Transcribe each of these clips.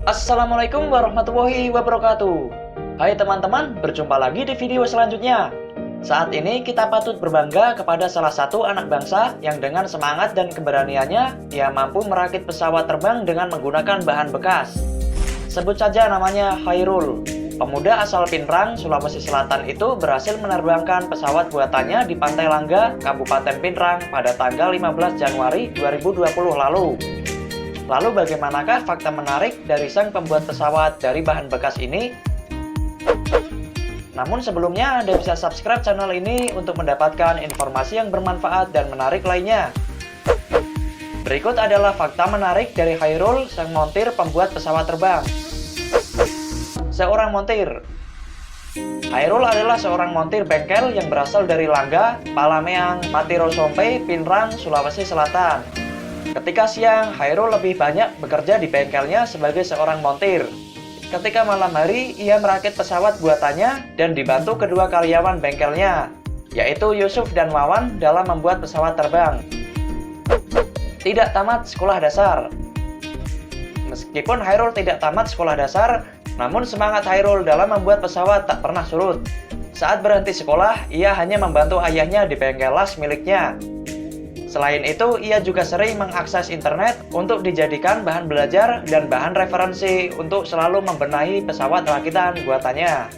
Assalamualaikum warahmatullahi wabarakatuh. Hai teman-teman, berjumpa lagi di video selanjutnya. Saat ini kita patut berbangga kepada salah satu anak bangsa yang dengan semangat dan keberaniannya ia mampu merakit pesawat terbang dengan menggunakan bahan bekas. Sebut saja namanya Khairul. Pemuda asal Pinrang, Sulawesi Selatan itu berhasil menerbangkan pesawat buatannya di Pantai Langga, Kabupaten Pinrang pada tanggal 15 Januari 2020 lalu. Lalu bagaimanakah fakta menarik dari sang pembuat pesawat dari bahan bekas ini? Namun sebelumnya Anda bisa subscribe channel ini untuk mendapatkan informasi yang bermanfaat dan menarik lainnya. Berikut adalah fakta menarik dari Khairul, sang montir pembuat pesawat terbang. Seorang montir. Khairul adalah seorang montir bengkel yang berasal dari Langga, Palameang, Matirosompe, Pinrang, Sulawesi Selatan. Ketika siang, Khairul lebih banyak bekerja di bengkelnya sebagai seorang montir. Ketika malam hari, ia merakit pesawat buatannya dan dibantu kedua karyawan bengkelnya, yaitu Yusuf dan Wawan dalam membuat pesawat terbang. Tidak tamat sekolah dasar. Meskipun Khairul tidak tamat sekolah dasar, namun semangat Khairul dalam membuat pesawat tak pernah surut. Saat berhenti sekolah, ia hanya membantu ayahnya di bengkel las miliknya. Selain itu, ia juga sering mengakses internet untuk dijadikan bahan belajar dan bahan referensi untuk selalu membenahi pesawat rakitan buatannya.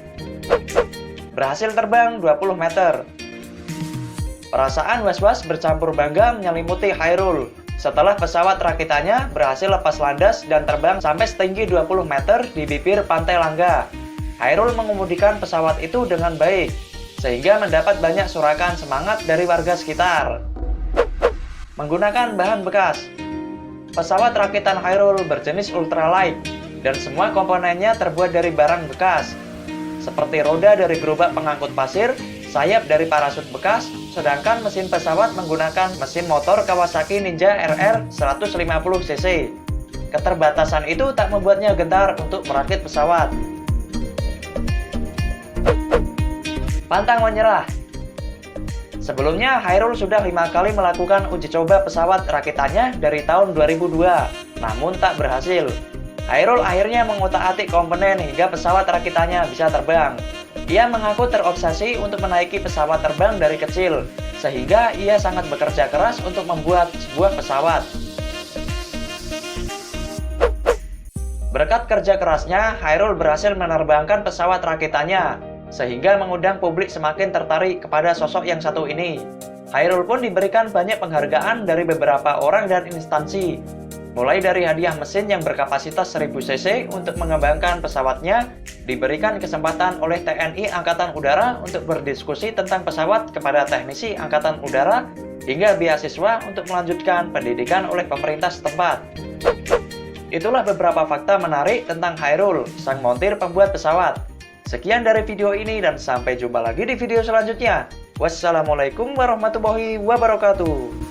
Berhasil terbang 20 meter. Perasaan was-was bercampur bangga menyelimuti Khairul setelah pesawat rakitannya berhasil lepas landas dan terbang sampai setinggi 20 meter di bibir Pantai Langga. Khairul mengemudikan pesawat itu dengan baik, sehingga mendapat banyak sorakan semangat dari warga sekitar. Menggunakan bahan bekas. Pesawat rakitan Khairul berjenis ultralight dan semua komponennya terbuat dari barang bekas, seperti roda dari gerobak pengangkut pasir, sayap dari parasut bekas, sedangkan mesin pesawat menggunakan mesin motor Kawasaki Ninja RR 150cc. Keterbatasan itu tak membuatnya gentar untuk merakit pesawat. Pantang menyerah. Sebelumnya, Khairul sudah 5 kali melakukan uji coba pesawat rakitannya dari tahun 2002, namun tak berhasil. Khairul akhirnya mengutak-atik komponen hingga pesawat rakitannya bisa terbang. Ia mengaku terobsesi untuk menaiki pesawat terbang dari kecil, sehingga ia sangat bekerja keras untuk membuat sebuah pesawat. Berkat kerja kerasnya, Khairul berhasil menerbangkan pesawat rakitannya, sehingga mengundang publik semakin tertarik kepada sosok yang satu ini. Khairul pun diberikan banyak penghargaan dari beberapa orang dan instansi, mulai dari hadiah mesin yang berkapasitas 1000 cc untuk mengembangkan pesawatnya, diberikan kesempatan oleh TNI Angkatan Udara untuk berdiskusi tentang pesawat kepada teknisi Angkatan Udara, hingga beasiswa untuk melanjutkan pendidikan oleh pemerintah setempat. Itulah beberapa fakta menarik tentang Khairul, sang montir pembuat pesawat. Sekian dari video ini dan sampai jumpa lagi di video selanjutnya. Wassalamualaikum warahmatullahi wabarakatuh.